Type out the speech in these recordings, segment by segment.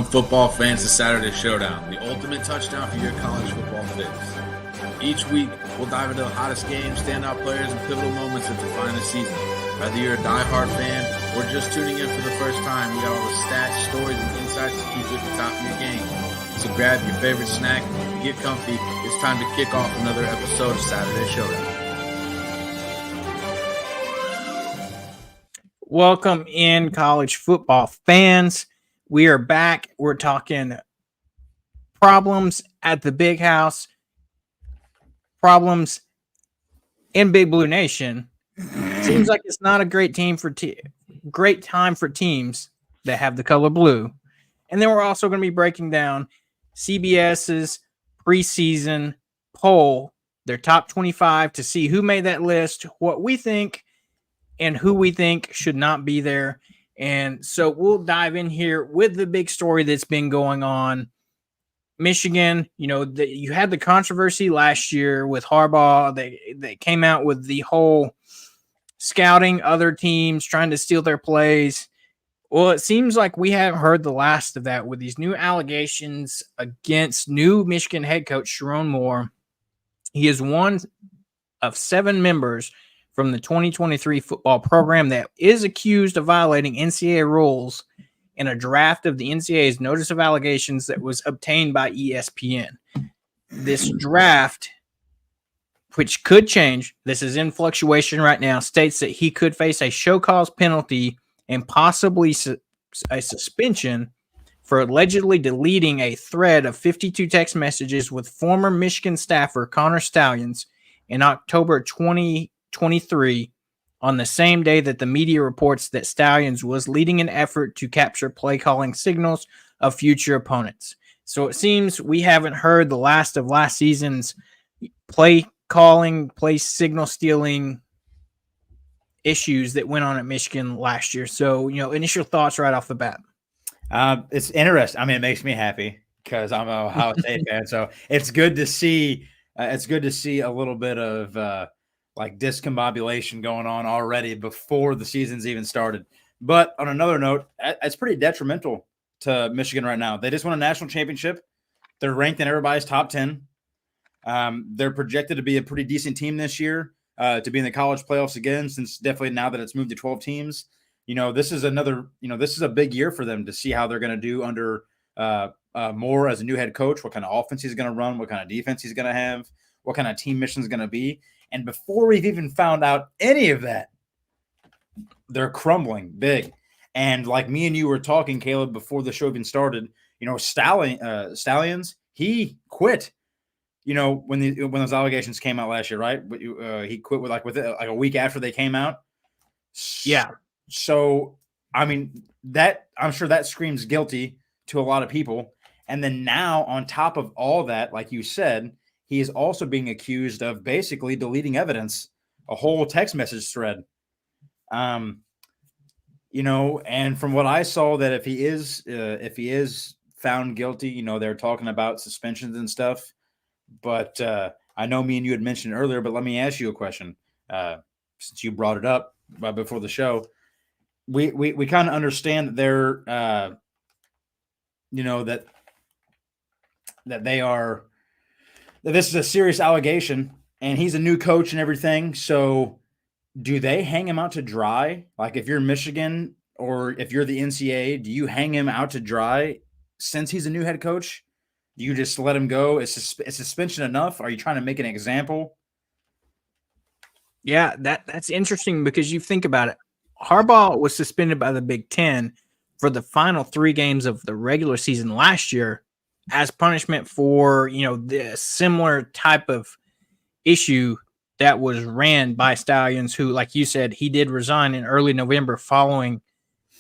Football fans, the Saturday Showdown, the ultimate touchdown for your college football fix. Each week, we'll dive into the hottest games, standout players, and pivotal moments that define the season. Whether you're a die-hard fan or just tuning in for the first time, we got all the stats, stories, and insights to keep you at the top of your game. So grab your favorite snack and get comfy. It's time to kick off another episode of Saturday Showdown. Welcome in, college football fans. We are back. We're talking problems at the Big House, problems in Big Blue Nation. Seems like it's not a great time for teams that have the color blue. And then we're also going to be breaking down CBS's preseason poll, their top 25, to see who made that list, what we think, and who we think should not be there. And so we'll dive in here with the big story that's been going on. Michigan, you had the controversy last year with Harbaugh. They came out with the whole scouting other teams, trying to steal their plays. Well, it seems like we haven't heard the last of that with these new allegations against new Michigan head coach Sharon Moore. He is one of 7 members from the 2023 football program that is accused of violating NCAA rules in a draft of the NCAA's notice of allegations that was obtained by ESPN. This draft, which could change, this is in fluctuation right now, states that he could face a show cause penalty and possibly a suspension for allegedly deleting a thread of 52 text messages with former Michigan staffer Connor Stalions in October 2023, on the same day that the media reports that Stalions was leading an effort to capture play calling signals of future opponents. So it seems we haven't heard the last of last season's play calling, play signal stealing issues that went on at Michigan last year. So, initial thoughts right off the bat. It's interesting. I mean, it makes me happy because I'm a Ohio State fan. So it's good to see. A little bit of discombobulation going on already before the season's even started. But on another note, it's pretty detrimental to Michigan right now. They just won a national championship. They're ranked in everybody's top 10. They're projected to be a pretty decent team this year, to be in the college playoffs again, since definitely now that it's moved to 12 teams. This is a big year for them to see how they're going to do under Moore as a new head coach, what kind of offense he's going to run, what kind of defense he's going to have, what kind of team mission is going to be. And before we've even found out any of that, they're crumbling big. And like me and you were talking, Caleb, before the show even started, Stalions, he quit. When those allegations came out last year, right? He quit with a week after they came out. Yeah. So I mean, I'm sure that screams guilty to a lot of people. And then now, on top of all that, like you said, he is also being accused of basically deleting evidence, a whole text message thread. And from what I saw, that if he is found guilty, they're talking about suspensions and stuff. But I know me and you had mentioned earlier, but let me ask you a question. Since you brought it up before the show, we kind of understand that they're, that they are. This is a serious allegation, and he's a new coach and everything. So do they hang him out to dry? Like if you're Michigan or if you're the NCAA, do you hang him out to dry since he's a new head coach? Do you just let him go? Is suspension enough? Are you trying to make an example? Yeah, that's interesting because you think about it. Harbaugh was suspended by the Big Ten for the final 3 games of the regular season last year as punishment for, the similar type of issue that was ran by Stalions, who, like you said, he did resign in early November following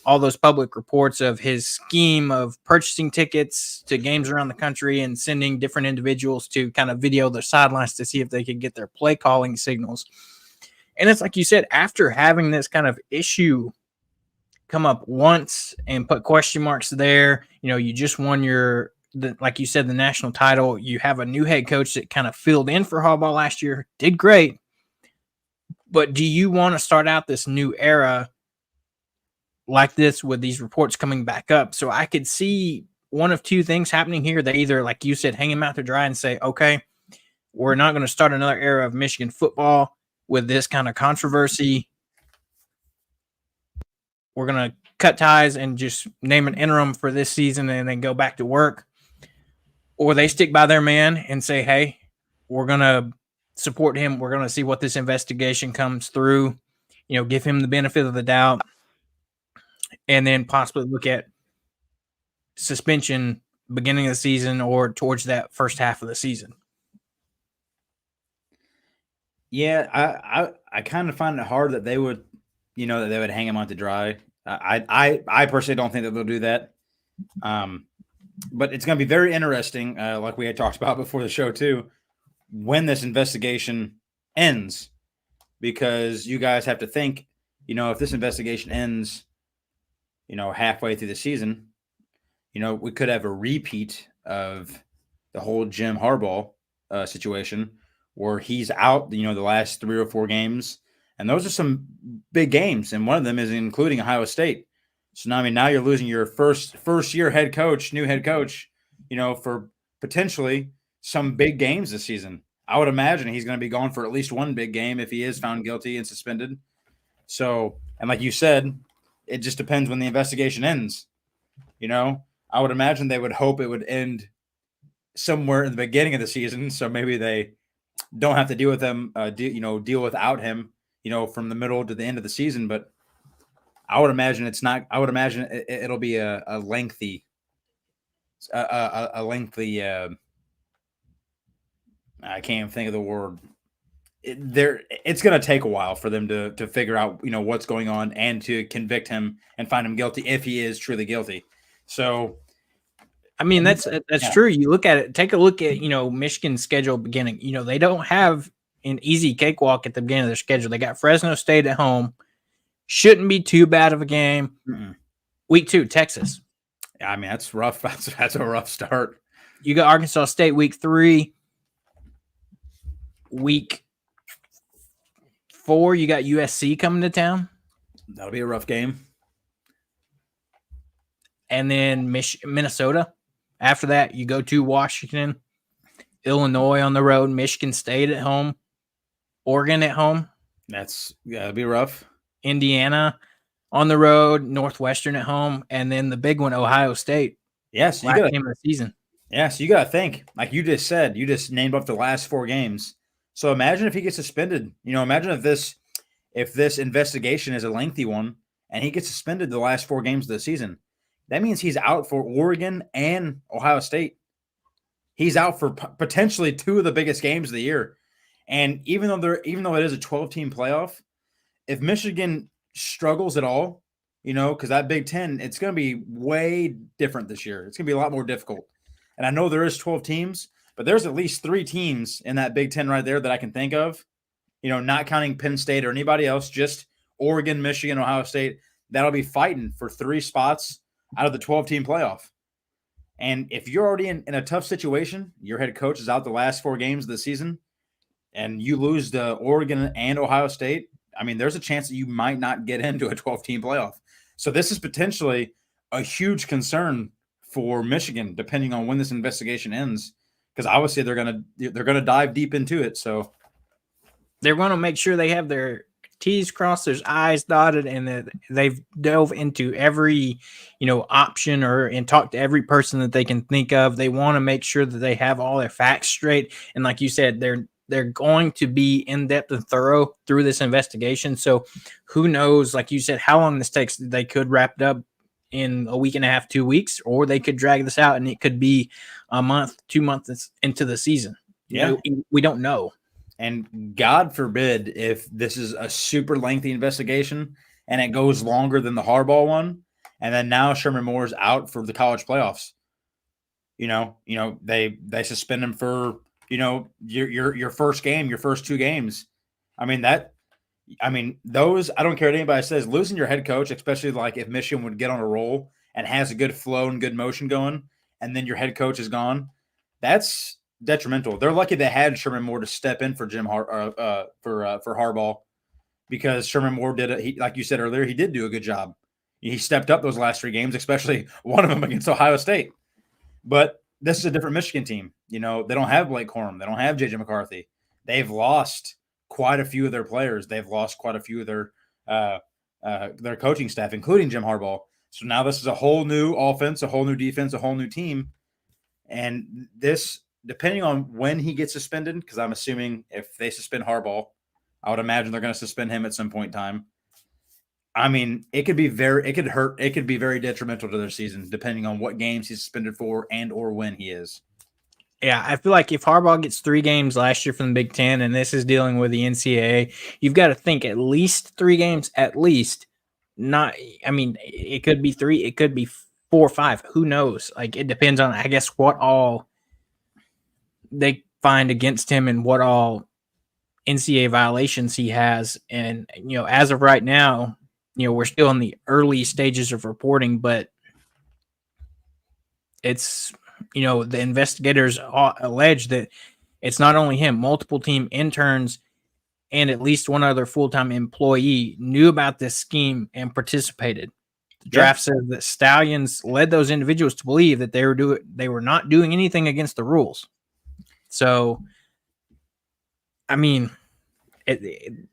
all those public reports of his scheme of purchasing tickets to games around the country and sending different individuals to kind of video their sidelines to see if they could get their play calling signals. And it's like you said, after having this kind of issue come up once and put question marks there, you just won like you said, the national title. You have a new head coach that kind of filled in for Harbaugh last year, did great. But do you want to start out this new era like this with these reports coming back up? So I could see one of two things happening here. They either, like you said, hang him out to dry and say, okay, we're not going to start another era of Michigan football with this kind of controversy. We're going to cut ties and just name an interim for this season and then go back to work. Or they stick by their man and say, hey, we're going to support him. We're going to see what this investigation comes through, give him the benefit of the doubt, and then possibly look at suspension beginning of the season or towards that first half of the season. Yeah, I kind of find it hard that they would, that they would hang him on to dry. I personally don't think that they'll do that. But it's going to be very interesting, like we had talked about before the show too, when this investigation ends, because you guys have to think, if this investigation ends, halfway through the season, we could have a repeat of the whole Jim Harbaugh situation where he's out, the last 3 or 4 games. And those are some big games. And one of them is including Ohio State. So now you're losing your first year new head coach, for potentially some big games this season. I would imagine he's going to be gone for at least one big game if he is found guilty and suspended. So, and like you said, it just depends when the investigation ends. I would imagine they would hope it would end somewhere in the beginning of the season. So maybe they don't have to deal with them, deal without him, from the middle to the end of the season. But I would imagine it's not. I would imagine it'll be a lengthy. I can't even think of the word. It's going to take a while for them to figure out what's going on and to convict him and find him guilty if he is truly guilty. So, I mean that's true. You look at it. Take a look at Michigan's schedule beginning. They don't have an easy cakewalk at the beginning of their schedule. They got Fresno State at home. Shouldn't be too bad of a game. Mm-mm. Week 2, Texas. I mean, that's rough. That's a rough start. You got Arkansas State week 3. Week 4, you got USC coming to town. That'll be a rough game. And then Minnesota. After that, you go to Washington, Illinois on the road, Michigan State at home, Oregon at home. That'll be rough. Indiana on the road, Northwestern at home, and then the big one, Ohio State. Yes, last game of the season. Yeah, so you got to think, like you just said, you just named off the last 4 games. So imagine if he gets suspended. Imagine if this investigation is a lengthy one and he gets suspended the last 4 games of the season. That means he's out for Oregon and Ohio State. He's out for potentially 2 of the biggest games of the year. And even though it is a 12-team playoff, if Michigan struggles at all, because that Big Ten, it's going to be way different this year. It's going to be a lot more difficult. And I know there is 12 teams, but there's at least 3 teams in that Big Ten right there that I can think of, not counting Penn State or anybody else, just Oregon, Michigan, Ohio State, that'll be fighting for 3 spots out of the 12-team playoff. And if you're already in a tough situation, your head coach is out the last 4 games of the season, and you lose to Oregon and Ohio State, I mean, there's a chance that you might not get into a 12-team playoff. So this is potentially a huge concern for Michigan, depending on when this investigation ends, because obviously they're gonna dive deep into it. So they're going to make sure they have their T's crossed, their I's dotted, and that they've dove into every option and talked to every person that they can think of. They want to make sure that they have all their facts straight, and like you said, they're going to be in-depth and thorough through this investigation. So who knows, like you said, how long this takes. They could wrap it up in a week and a half, 2 weeks, or they could drag this out and it could be a month, 2 months into the season. Yeah. We don't know. And God forbid if this is a super lengthy investigation and it goes longer than the Harbaugh one, and then now Sherman Moore's out for the college playoffs. They suspend him for your first game, your first 2 games. Those, I don't care what anybody says, losing your head coach, especially like if Michigan would get on a roll and has a good flow and good motion going, and then your head coach is gone, that's detrimental. They're lucky they had Sherman Moore to step in for for Harbaugh, because Sherman Moore like you said earlier, he did do a good job. He stepped up those last 3 games, especially one of them against Ohio State. But this is a different Michigan team. They don't have Blake Corum. They don't have J.J. McCarthy. They've lost quite a few of their players. They've lost quite a few of their coaching staff, including Jim Harbaugh. So now this is a whole new offense, a whole new defense, a whole new team. And this, depending on when he gets suspended, because I'm assuming if they suspend Harbaugh, I would imagine they're going to suspend him at some point in time. I mean, it could be very detrimental to their season, depending on what games he's suspended for and or when he is. Yeah, I feel like if Harbaugh gets 3 games last year from the Big Ten, and this is dealing with the NCAA, you've got to think at least 3 games, at least. It could be 3, it could be 4 or 5. Who knows? Like, it depends on, I guess, what all they find against him and what all NCAA violations he has. And, as of right now, we're still in the early stages of reporting, but it's, the investigators allege that it's not only him, multiple team interns and at least one other full-time employee knew about this scheme and participated. The draft says that Stallions led those individuals to believe that they were not doing anything against the rules. So, I mean, the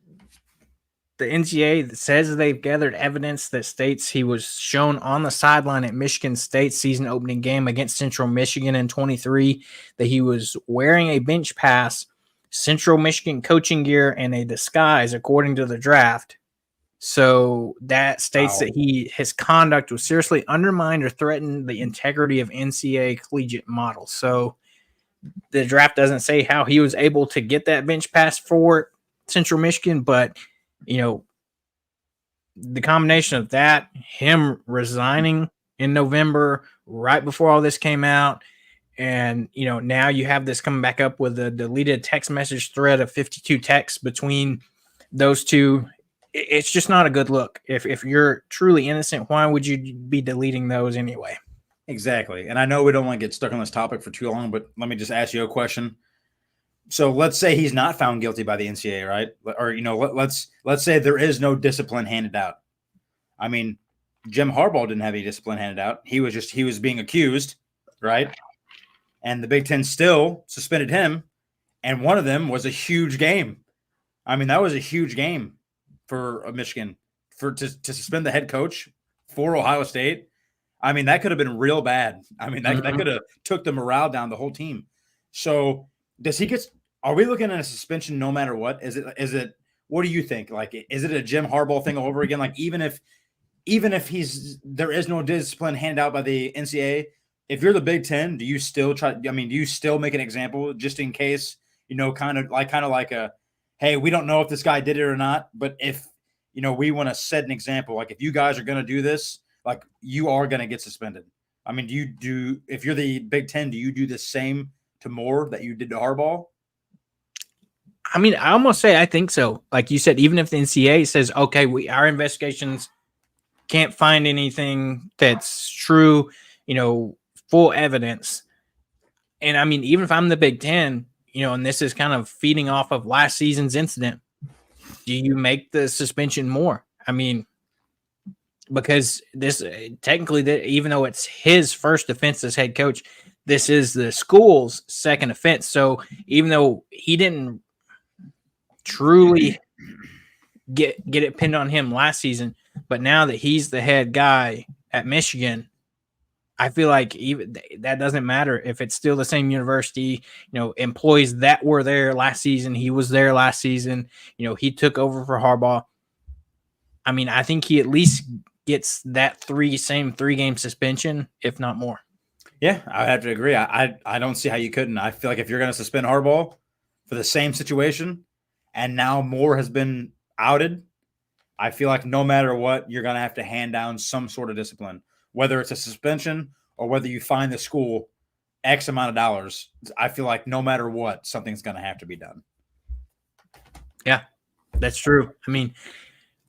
NCAA says they've gathered evidence that states he was shown on the sideline at Michigan State's season opening game against Central Michigan in 23, that he was wearing a bench pass, Central Michigan coaching gear, and a disguise, according to the draft. So that states that his conduct was seriously undermined or threatened the integrity of NCAA collegiate model. So the draft doesn't say how he was able to get that bench pass for Central Michigan, but the combination of that, him resigning in November, right before all this came out, and, now you have this coming back up with a deleted text message thread of 52 texts between those two. It's just not a good look. If you're truly innocent, why would you be deleting those anyway? Exactly. And I know we don't want to get stuck on this topic for too long, but let me just ask you a question. So let's say he's not found guilty by the NCAA, right? Or, let's say there is no discipline handed out. I mean, Jim Harbaugh didn't have any discipline handed out. He was being accused, right? And the Big Ten still suspended him. And one of them was a huge game. I mean, that was a huge game for Michigan to suspend the head coach for Ohio State. I mean, that could have been real bad. I mean, that could have took the morale down, the whole team. So are we looking at a suspension no matter what? Is it, what do you think? Like, is it a Jim Harbaugh thing all over again? Like, even if there is no discipline handed out by the NCAA, if you're the Big Ten, do you still make an example just in case, kind of like a, hey, we don't know if this guy did it or not, but if, we want to set an example, like if you guys are going to do this, like you are going to get suspended. I mean, if you're the Big Ten, do you do the same to Moore that you did to Harbaugh? I mean, I almost say I think so. Like you said, even if the NCAA says, okay, our investigations can't find anything that's true, full evidence. And I mean, even if I'm the Big Ten, and this is kind of feeding off of last season's incident, do you make the suspension more? I mean, because this technically, even though it's his first offense as head coach, this is the school's second offense. So even though he didn't truly get it pinned on him last season, but now that he's the head guy at Michigan, I feel like even that doesn't matter if it's still the same university, employees that were there last season. He was there last season. He took over for Harbaugh. I mean, I think he at least gets that 3-game suspension, if not more. Yeah, I have to agree. I don't see how you couldn't. I feel like if you're going to suspend Harbaugh for the same situation, and now Moore has been outed, I feel like no matter what, you're going to have to hand down some sort of discipline, whether it's a suspension or whether you fine the school X amount of dollars. I feel like no matter what, something's going to have to be done. Yeah, that's true. I mean,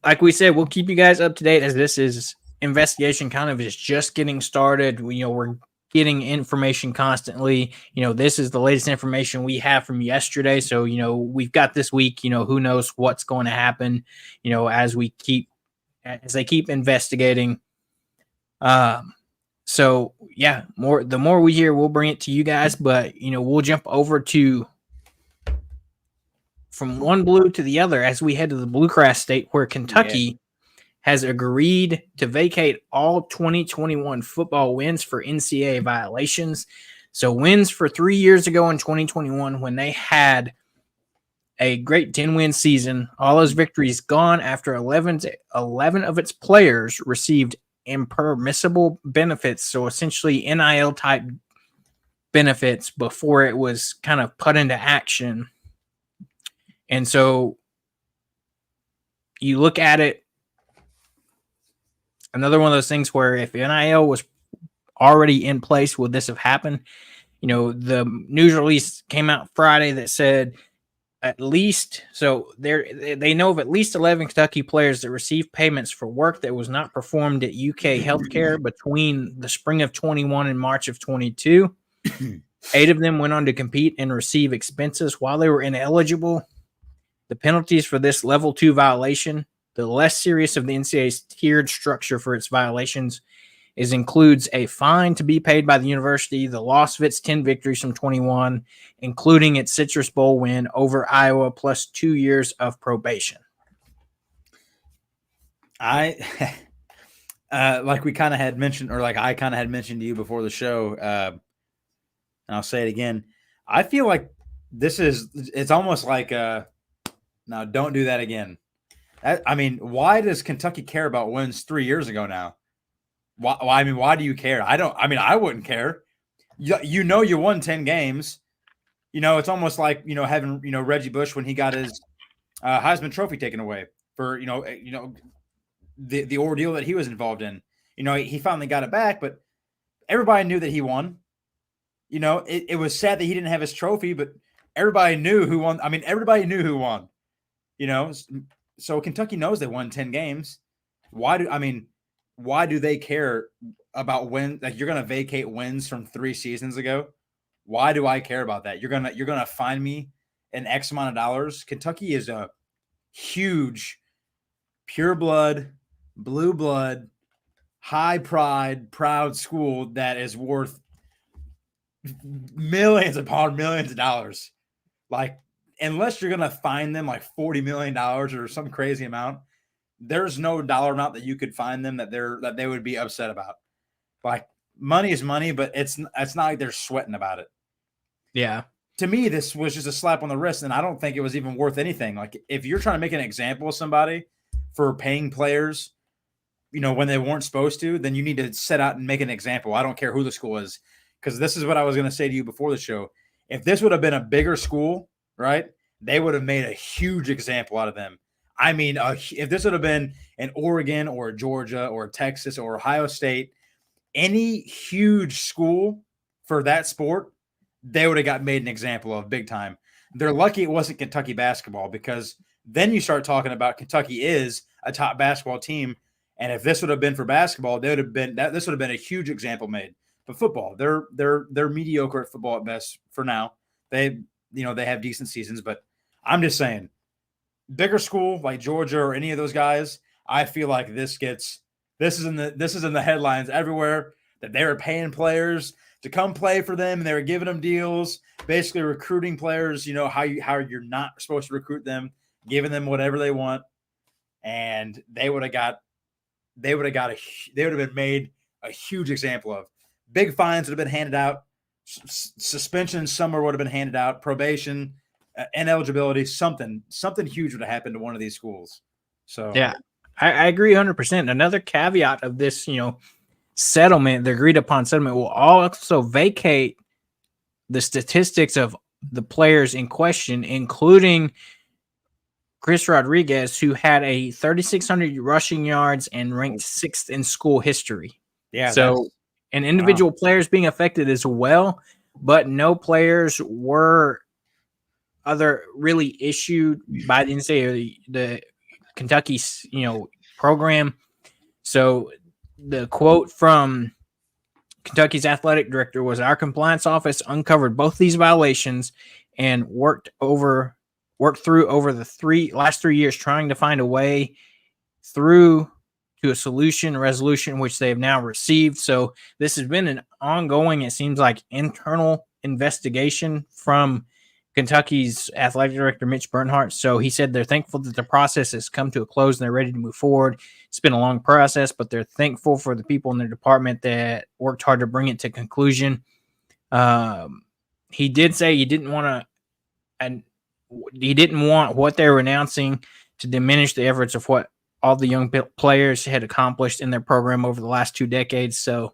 like we said, we'll keep you guys up to date as this investigation kind of is just getting started. We're getting information constantly. This is the latest information we have from yesterday. So, we've got this week, who knows what's going to happen, as they keep investigating. So yeah, the more we hear, we'll bring it to you guys. But we'll jump over to from one blue to the other as we head to the Bluegrass State, where Kentucky has agreed to vacate all 2021 football wins for NCAA violations. So wins for 3 years ago in 2021 when they had a great 10-win season. All those victories gone after 11 of its players received impermissible benefits, so essentially NIL type benefits before it was kind of put into action. And so you look at it, another one of those things where if NIL was already in place, would this have happened? The news release came out Friday that said at least, so they know of at least 11 Kentucky players that received payments for work that was not performed at UK Healthcare between the spring of 21 and March of 22. 8 of them went on to compete and receive expenses while they were ineligible. The penalties for this level 2 violation, the less serious of the NCAA's tiered structure for its violations, includes a fine to be paid by the university, the loss of its 10 victories from 21, including its Citrus Bowl win over Iowa, plus 2 years of probation. I like we kind of had mentioned, or like I kind of had mentioned to you before the show, and I'll say it again. I feel like it's almost like no, don't do that again. I mean, why does Kentucky care about wins 3 years ago now? Why do you care? I wouldn't care. You won 10 games. It's almost like, having, Reggie Bush when he got his Heisman Trophy taken away for, the ordeal that he was involved in. He finally got it back, but everybody knew that he won. It was sad that he didn't have his trophy, but everybody knew who won. I mean, everybody knew who won. So Kentucky knows they won 10 games. Why do they care about when, like, you're going to vacate wins from 3 seasons ago? Why do I care about that? You're going to fine me an X amount of dollars. Kentucky is a huge, pure blood, blue blood, high pride, proud school that is worth millions upon millions of dollars. Like, unless you're going to fine them like $40 million or some crazy amount, there's no dollar amount that you could find them that they would be upset about. Like, money is money, but it's not like they're sweating about it. Yeah. To me, this was just a slap on the wrist, and I don't think it was even worth anything. Like, if you're trying to make an example of somebody for paying players, when they weren't supposed to, then you need to set out and make an example. I don't care who the school is, because this is what I was going to say to you before the show. If this would have been a bigger school, right, they would have made a huge example out of them. I mean, if this would have been an Oregon or a Georgia or a Texas or Ohio State, any huge school for that sport, they would have made an example of big time. They're lucky it wasn't Kentucky basketball, because then you start talking about Kentucky is a top basketball team. And if this would have been for basketball, this would have been a huge example made. But football, they're mediocre at football at best for now. They have decent seasons, but I'm just saying, bigger school like Georgia or any of those guys, I feel like this is in the headlines everywhere, that they were paying players to come play for them, and they were giving them deals, basically recruiting players. How you're not supposed to recruit them, giving them whatever they want, and they would have been made a huge example of. Big fines would have been handed out, suspension somewhere would have been handed out, probation, ineligibility, something huge would have happened to one of these schools. So yeah, I agree 100%. Another caveat of this, settlement, the agreed upon settlement, will also vacate the statistics of the players in question, including Chris Rodriguez, who had a 3,600 rushing yards and ranked 6th in school history. Yeah. So, and individual players being affected as well, but no players were really issued by the NCAA, the Kentucky, program. So the quote from Kentucky's athletic director was, "Our compliance office uncovered both these violations and worked through over the last 3 years, trying to find a way through to a resolution, which they have now received. So this has been an ongoing, it seems like, internal investigation from Kentucky's athletic director, Mitch Bernhardt. So he said they're thankful that the process has come to a close and they're ready to move forward. It's been a long process, but they're thankful for the people in their department that worked hard to bring it to conclusion. He did say he didn't want what they were announcing to diminish the efforts of what all the young players had accomplished in their program over the last 2 decades. So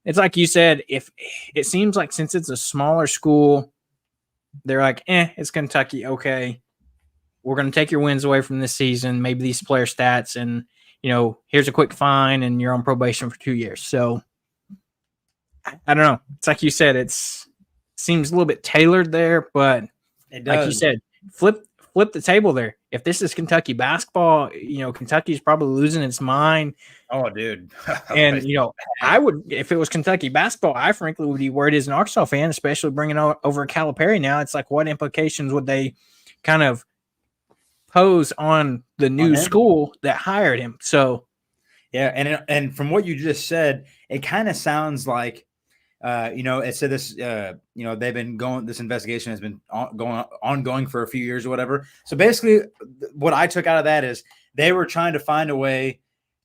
it's like you said, if it seems like since it's a smaller school, they're like, it's Kentucky. Okay, we're going to take your wins away from this season, maybe these player stats, and, here's a quick fine and you're on probation for 2 years. So I don't know. It's like you said, seems a little bit tailored there, but it does. Like you said, flip the table there. If this is Kentucky basketball, Kentucky's probably losing its mind. Oh, dude. And, I would, if it was Kentucky basketball, I frankly would be worried as an Arkansas fan, especially bringing over Calipari now. It's like, what implications would they kind of pose on the new school that hired him? So, yeah. And from what you just said, it kind of sounds like, it said this, they've been this investigation has been ongoing for a few years or whatever. So basically what I took out of that is they were trying to find a way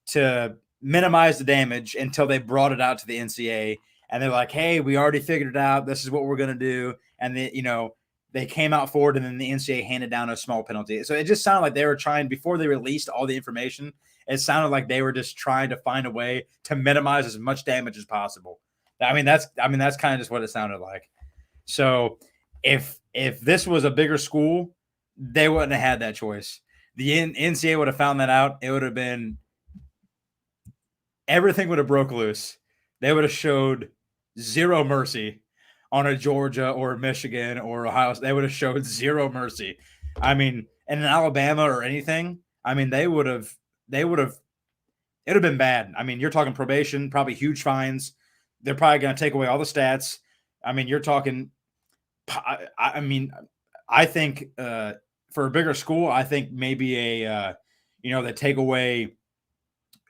to minimize the damage until they brought it out to the NCAA, and they're like, hey, we already figured it out. This is what we're going to do. And they came out forward, and then the NCAA handed down a small penalty. So it just sounded like they were trying, before they released all the information, it sounded like they were just trying to find a way to minimize as much damage as possible. That's kind of just what it sounded like. So if this was a bigger school, they wouldn't have had that choice. The NCAA would have found that out. It would have been, everything would have broke loose. They would have showed zero mercy on a Georgia or Michigan or Ohio. They would have showed zero mercy. And in Alabama or anything, it would have been bad. You're talking probation, probably huge fines. They're probably going to take away all the stats. You're talking, I think for a bigger school, I think maybe they take away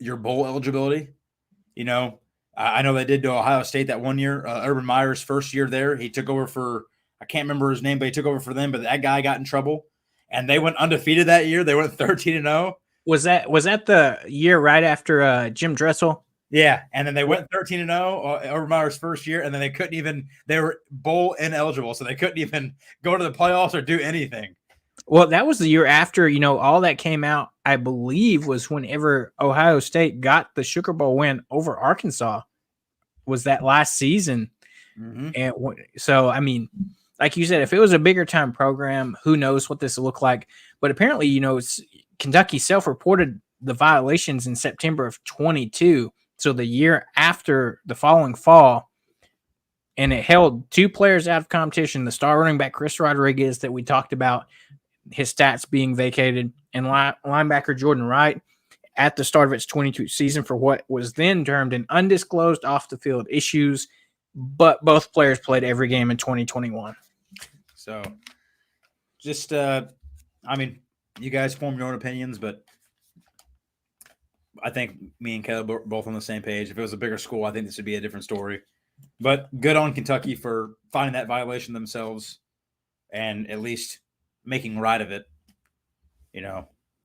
your bowl eligibility. I know they did to Ohio State that one year. Urban Meyer's first year there, he took over for, I can't remember his name, but he took over for them. But that guy got in trouble, and they went undefeated that year. They went 13-0. Was that the year right after Jim Dressel? Yeah, and then they went 13-0 Urban Meyer's first year, and then they were bowl ineligible, so they couldn't even go to the playoffs or do anything. Well, that was the year after, all that came out, I believe, was whenever Ohio State got the Sugar Bowl win over Arkansas, was that last season. Mm-hmm. And so, like you said, if it was a bigger time program, who knows what this will look like. But apparently, Kentucky self-reported the violations in September of 22. So the year after the following fall, and it held 2 players out of competition, the star running back Chris Rodriguez that we talked about, his stats being vacated, and linebacker Jordan Wright at the start of its 22 season for what was then termed an undisclosed off-the-field issues, but both players played every game in 2021. So just, you guys form your own opinions, but I think me and Caleb are both on the same page. If it was a bigger school, I think this would be a different story. But good on Kentucky for finding that violation themselves and at least making right of it.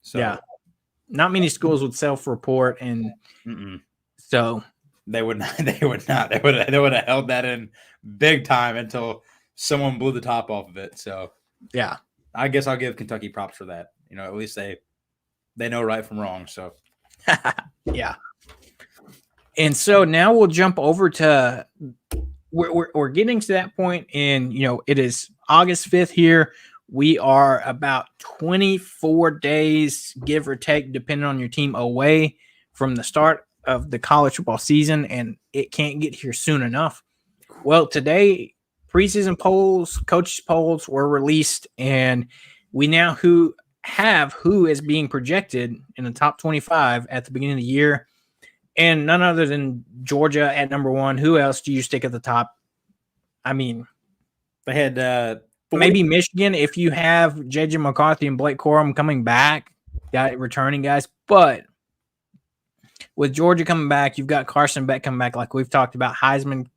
So yeah, not many schools would self-report, and so they would not. They would have held that in big time until someone blew the top off of it. So yeah, I guess I'll give Kentucky props for that. At least they know right from wrong. So. Yeah. And so now we'll jump over to we're getting to that point, and it is August 5th here. We are about 24 days, give or take, depending on your team, away from the start of the college football season, and it can't get here soon enough. Well, today, preseason polls, coaches polls were released, and we now who is being projected in the top 25 at the beginning of the year, and none other than Georgia at number 1. Who else do you stick at the top? They had maybe Michigan if you have J.J. McCarthy and Blake Corum coming back, returning guys, but with Georgia coming back, you've got Carson Beck coming back, like we've talked about, Heisman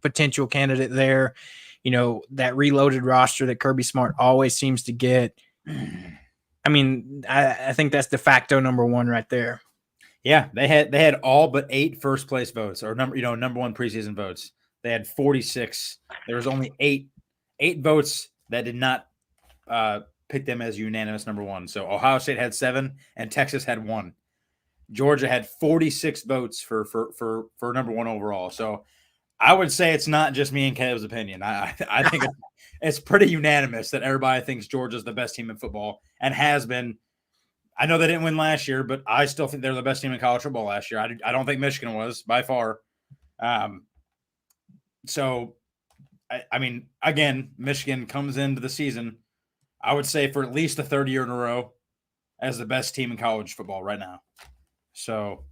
potential candidate there. That reloaded roster that Kirby Smart always seems to get. I mean, I think that's de facto number one right there. Yeah, they had all but 8 first place votes or number one preseason votes. They had 46. There was only eight votes that did not pick them as unanimous number one. So Ohio State had 7 and Texas had 1. Georgia had 46 votes for number one overall. So I would say it's not just me and Caleb's opinion. I think it's pretty unanimous that everybody thinks Georgia's the best team in football and has been. I know they didn't win last year, but I still think they're the best team in college football last year. I don't think Michigan was by far. So, I mean, again, Michigan comes into the season, I would say, for at least the third year in a row as the best team in college football right now. So,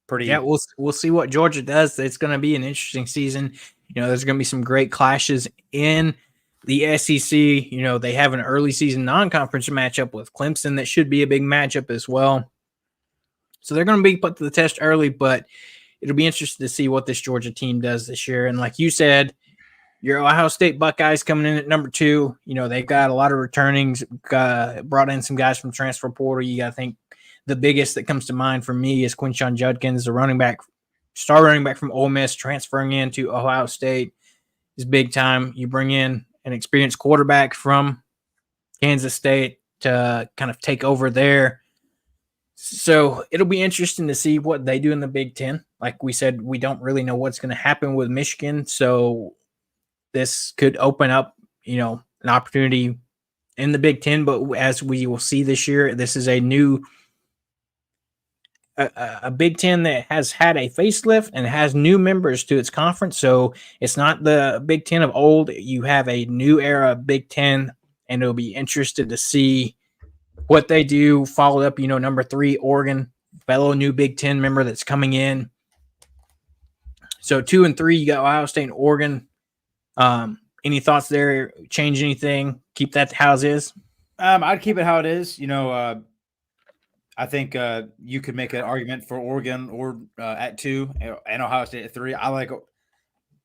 pretty. Yeah, we'll see what Georgia does. It's going to be an interesting season. There's going to be some great clashes in the SEC. They have an early season non-conference matchup with Clemson that should be a big matchup as well. So they're going to be put to the test early, but it'll be interesting to see what this Georgia team does this year. And like you said, your Ohio State Buckeyes coming in at number 2. They've got a lot of returnings, brought in some guys from transfer portal. You got to think the biggest that comes to mind for me is Quinshon Judkins, the star running back from Ole Miss, transferring into Ohio State is big time. You bring in an experienced quarterback from Kansas State to kind of take over there. So it'll be interesting to see what they do in the Big Ten. Like we said, we don't really know what's going to happen with Michigan. So this could open up, an opportunity in the Big Ten. But as we will see this year, this is a Big Ten that has had a facelift and has new members to its conference. So it's not the Big Ten of old. You have a new era of Big Ten, and it'll be interested to see what they do. Followed up, number 3, Oregon, fellow new Big Ten member that's coming in. So 2 and 3, you got Ohio State and Oregon. Any thoughts there? Change anything? Keep that how it is? I'd keep it how it is. I think you could make an argument for Oregon or at 2 and Ohio State at 3. I like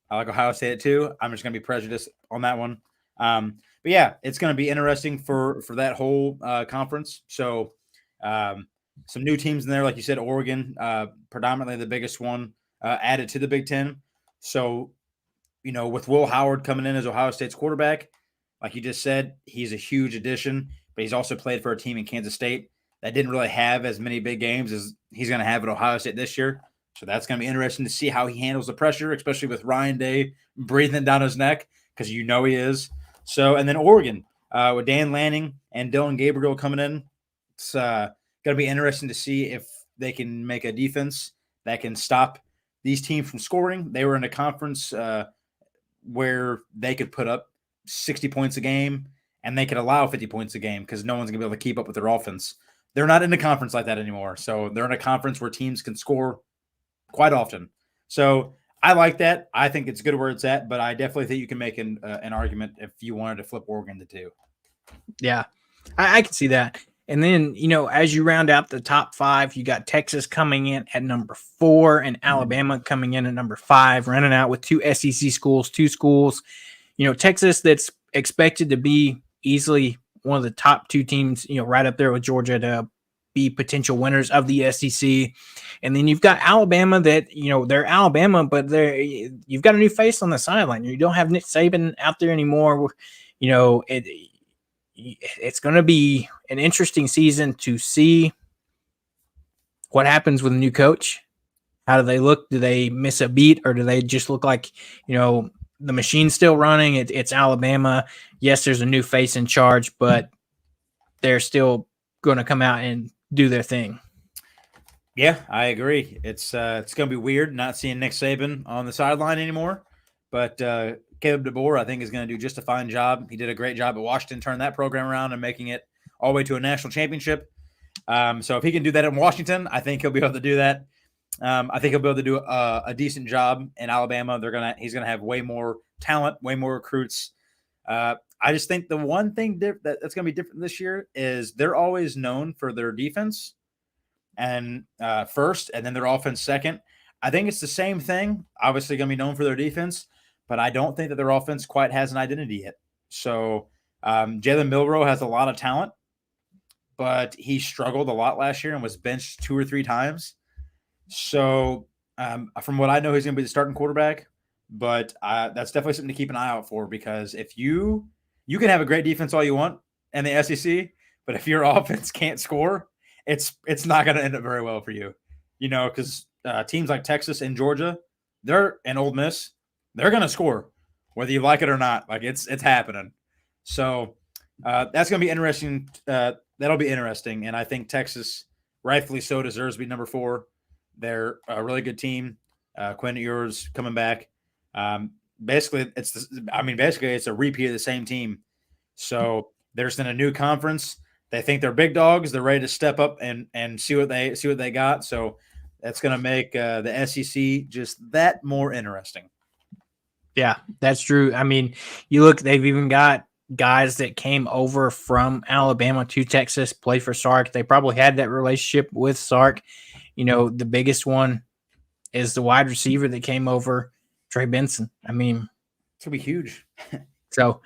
Ohio State at 2. I'm just going to be prejudiced on that one. But yeah, it's going to be interesting for that whole conference. So some new teams in there, like you said, Oregon, predominantly the biggest one added to the Big Ten. So, with Will Howard coming in as Ohio State's quarterback, like you just said, he's a huge addition, but he's also played for a team in Kansas State that didn't really have as many big games as he's going to have at Ohio State this year. So that's going to be interesting to see how he handles the pressure, especially with Ryan Day breathing down his neck, because he is. So, and then Oregon with Dan Lanning and Dylan Gabriel coming in. It's going to be interesting to see if they can make a defense that can stop these teams from scoring. They were in a conference where they could put up 60 points a game and they could allow 50 points a game because no one's going to be able to keep up with their offense. They're not in a conference like that anymore. So they're in a conference where teams can score quite often. So I like that. I think it's good where it's at, but I definitely think you can make an argument if you wanted to flip Oregon to 2. Yeah, I can see that. And then, as you round out the top 5, you got Texas coming in at number 4 and Alabama coming in at number 5, running out with 2 SEC schools, 2 schools. Texas that's expected to be easily one of the top 2 teams, right up there with Georgia to be potential winners of the SEC. And then you've got Alabama that, they're Alabama, but you've got a new face on the sideline. You don't have Nick Saban out there anymore. It's going to be an interesting season to see what happens with a new coach. How do they look? Do they miss a beat, or do they just look like, the machine's still running? It's Alabama. Yes, there's a new face in charge, but they're still going to come out and do their thing. Yeah, I agree. It's going to be weird not seeing Nick Saban on the sideline anymore, but Caleb DeBoer, I think, is going to do just a fine job. He did a great job at Washington, turning that program around and making it all the way to a national championship. So if he can do that in Washington, I think he'll be able to do that. I think he'll be able to do a decent job in Alabama. He's going to have way more talent, way more recruits. I just think the one thing that's going to be different this year is they're always known for their defense. and first, and then their offense second. I think it's the same thing. Obviously, going to be known for their defense, but I don't think that their offense quite has an identity yet. So Jalen Milroe has a lot of talent, but he struggled a lot last year and was benched 2 or 3 times. So from what I know, he's going to be the starting quarterback, but that's definitely something to keep an eye out for, because if you can have a great defense all you want in the SEC, but if your offense can't score, it's not going to end up very well for you, because teams like Texas and Georgia, and Ole Miss, they're going to score whether you like it or not. Like it's happening. So that's going to be interesting. That'll be interesting. And I think Texas, rightfully so, deserves to be number 4. They're a really good team. Quinn Ewers coming back. Basically, it's a repeat of the same team. So they're just in a new conference. They think they're big dogs. They're ready to step up and see what they got. So that's going to make the SEC just that more interesting. Yeah, that's true. I mean, you look, they've even got guys that came over from Alabama to Texas, play for Sark. They probably had that relationship with Sark. The biggest one is the wide receiver that came over, Trey Benson. I mean, it's going to be huge. So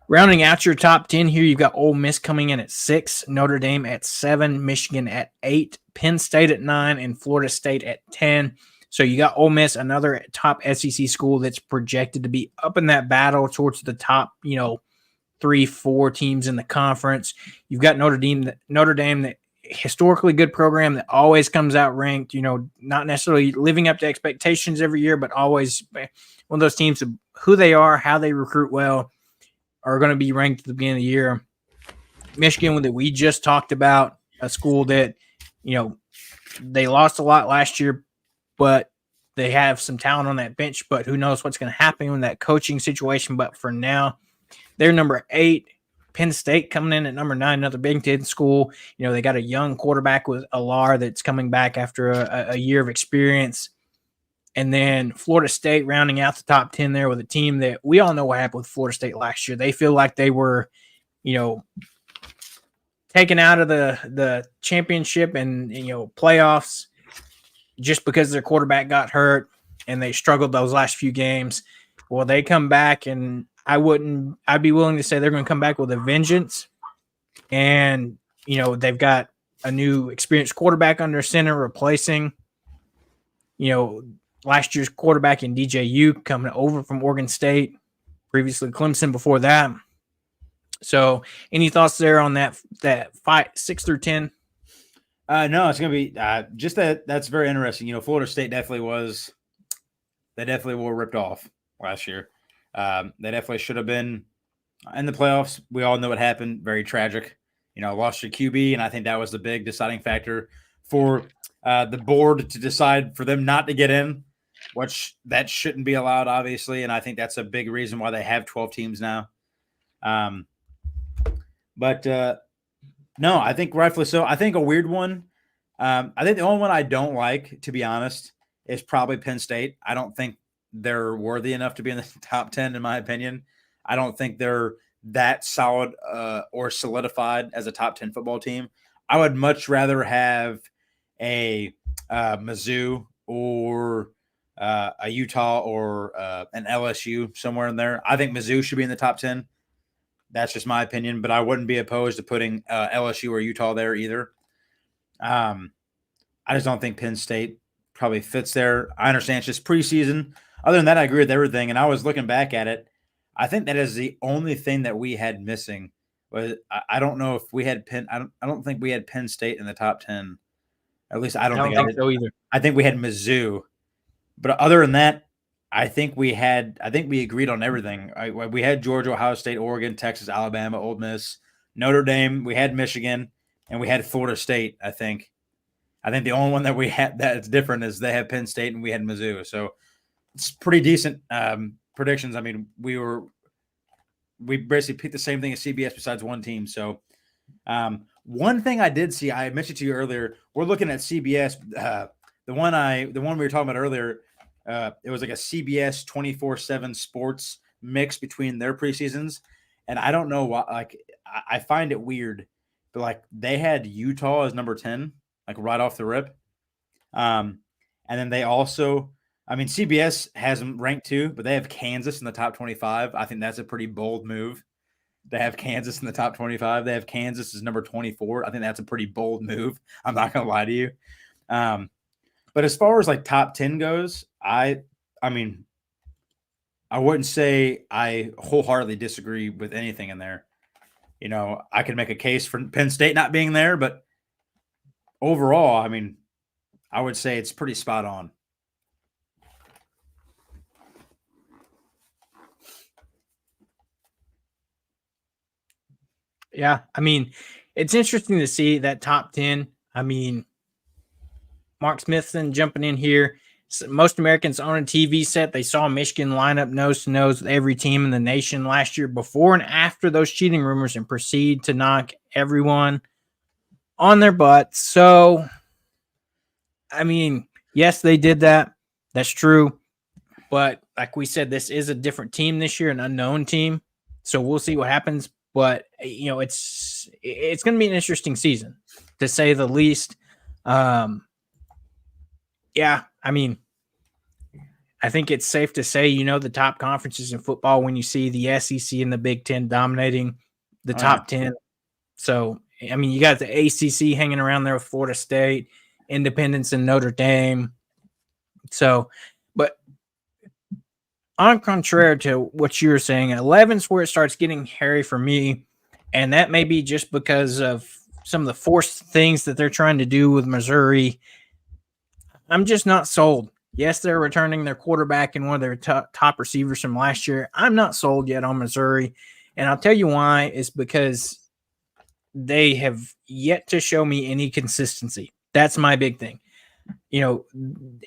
rounding out your top 10 here, you've got Ole Miss coming in at 6, Notre Dame at 7, Michigan at 8, Penn State at 9, and Florida State at 10. So you got Ole Miss, another top SEC school that's projected to be up in that battle towards the top, 3-4 teams in the conference. You've got Notre Dame, that historically good program that always comes out ranked, not necessarily living up to expectations every year, but always one of those teams of who they are, how they recruit well, are going to be ranked at the beginning of the year. Michigan, that we just talked about, a school that, they lost a lot last year, but they have some talent on that bench, but who knows what's going to happen in that coaching situation. But for now, they're number 8. Penn State coming in at number 9, another Big Ten school. They got a young quarterback with Alar that's coming back after a year of experience. And then Florida State rounding out the top 10 there with a team that we all know what happened with Florida State last year. They feel like they were, taken out of the championship and, playoffs just because their quarterback got hurt and they struggled those last few games. Well, they come back, and I'd be willing to say they're going to come back with a vengeance. And, they've got a new experienced quarterback under center replacing, last year's quarterback in DJU coming over from Oregon State, previously Clemson before that. So any thoughts there on that fight, 6 through 10? No, it's going to be just that. That's very interesting. Florida State definitely were ripped off last year. They definitely should have been in the playoffs. We all know what happened. Very tragic. Lost your QB, and I think that was the big deciding factor for the board to decide for them not to get in, which that shouldn't be allowed, obviously. And I think that's a big reason why they have 12 teams now. But no, I think rightfully so. I think a weird one. I think the only one I don't like, to be honest, is probably Penn State. I don't think they're worthy enough to be in the top 10, in my opinion. I don't think they're that solid or solidified as a top 10 football team. I would much rather have a Mizzou or a Utah or an LSU somewhere in there. I think Mizzou should be in the top 10. That's just my opinion, but I wouldn't be opposed to putting LSU or Utah there either. I just don't think Penn State probably fits there. I understand it's just preseason. Other than that, I agree with everything. And I was looking back at it. I think that is the only thing that we had missing. Was I don't know if we had I don't think we had Penn State in the top 10. At least I don't think so either. I think we had Mizzou. But other than that, I think we agreed on everything. We had Georgia, Ohio State, Oregon, Texas, Alabama, Ole Miss, Notre Dame. We had Michigan, and we had Florida State. I think the only one that we had that's different is they have Penn State and we had Mizzou. So it's pretty decent predictions. I mean, we basically picked the same thing as CBS besides one team. So one thing I did see, I mentioned to you earlier, we're looking at CBS. The one we were talking about earlier. It was like a CBS 24/7 sports mix between their preseasons. And I don't know why, I find it weird, but they had Utah as number 10. like right off the rip. And then they also, I mean, CBS has them ranked too, but they have Kansas in the top 25. I think that's a pretty bold move. They have Kansas in the top 25. They have Kansas as number 24. I think that's a pretty bold move. I'm not going to lie to you. But as far as like top 10 goes, I mean, I wouldn't say I wholeheartedly disagree with anything in there. You know, I could make a case for Penn State not being there, but overall, I mean, I would say it's pretty spot on. Yeah, I mean, it's interesting to see that top 10. I mean, Mark Smithson jumping in here. Most Americans on a TV set, they saw Michigan line up nose to nose with every team in the nation last year before and after those cheating rumors and proceed to knock everyone on their butt. So, I mean, yes, they did that. That's true. But like we said, this is a different team this year, an unknown team. So we'll see what happens. But, you know, it's going to be an interesting season, to say the least. Yeah, I mean, I think it's safe to say, you know, the top conferences in football when you see the SEC and the Big Ten dominating the top 10. So, I mean, you got the ACC hanging around there with Florida State, Independence, and Notre Dame. So, but on contrary to what you were saying, 11's where it starts getting hairy for me. And that may be just because of some of the forced things that they're trying to do with Missouri. I'm just not sold. Yes, they're returning their quarterback and one of their top receivers from last year. I'm not sold yet on Missouri. And I'll tell you why. It's because they have yet to show me any consistency. That's my big thing. You know,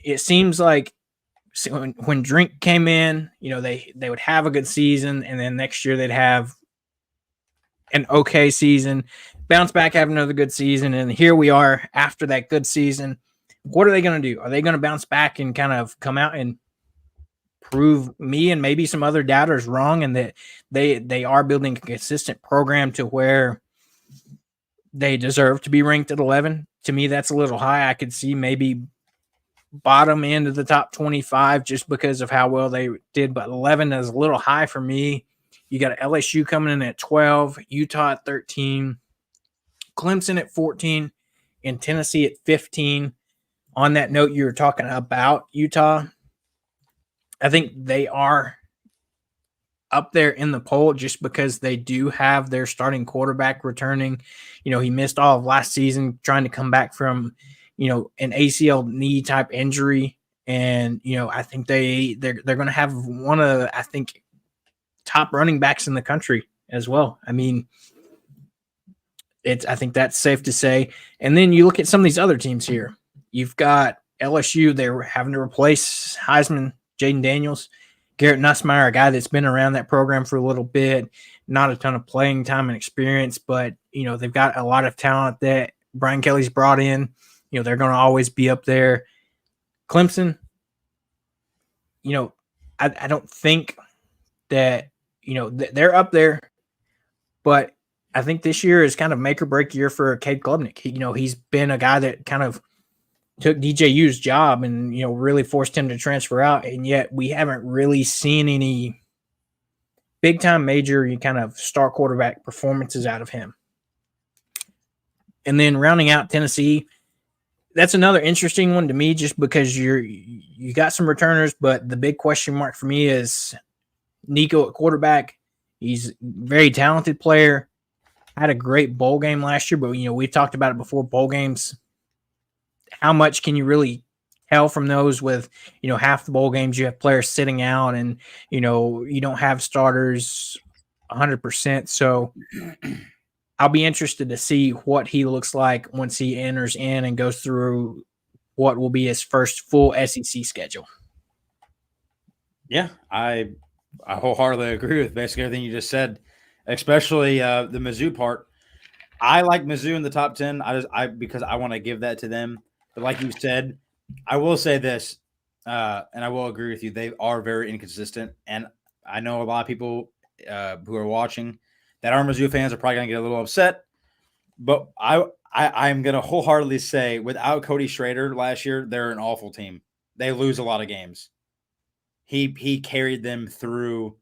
it seems like when Drink came in, you know, they would have a good season, and then next year they'd have an okay season, bounce back, have another good season, and here we are after that good season. What are they going to do? Are they going to bounce back and kind of come out and prove me and maybe some other doubters wrong, and that they are building a consistent program to where they deserve to be ranked at 11? To me, that's a little high. I could see maybe bottom end of the top 25 just because of how well they did, but 11 is a little high for me. You got LSU coming in at 12, Utah at 13, Clemson at 14, and Tennessee at 15. On that note, you were talking about Utah. I think they are up there in the poll just because they do have their starting quarterback returning. You know, he missed all of last season trying to come back from, you know, an ACL knee type injury. And, you know, I think they're going to have one of, I think, top running backs in the country as well. I mean, I think that's safe to say. And then you look at some of these other teams here. You've got LSU. They're having to replace Heisman, Jaden Daniels, Garrett Nussmeier, a guy that's been around that program for a little bit, not a ton of playing time and experience, but, you know, they've got a lot of talent that Brian Kelly's brought in. You know, they're going to always be up there. Clemson, you know, I don't think that, you know, they're up there, but I think this year is kind of make or break year for Cade Klubnik. You know, he's been a guy that kind of took DJU's job and, you know, really forced him to transfer out. And yet we haven't really seen any big time major kind of star quarterback performances out of him. And then rounding out Tennessee, that's another interesting one to me just because you got some returners, but the big question mark for me is Nico at quarterback. He's a very talented player. Had a great bowl game last year, but, you know, we've talked about it before, bowl games. How much can you really tell from those with, you know, half the bowl games you have players sitting out and, you know, you don't have starters 100%. So I'll be interested to see what he looks like once he enters in and goes through what will be his first full SEC schedule. Yeah, I wholeheartedly agree with basically everything you just said, especially the Mizzou part. I like Mizzou in the top 10. Because I want to give that to them. But like you said, I will say this, and I will agree with you. They are very inconsistent, and I know a lot of people who are watching that are Mizzou fans are probably going to get a little upset. But I I'm going to wholeheartedly say without Cody Schrader last year, they're an awful team. They lose a lot of games. He carried them through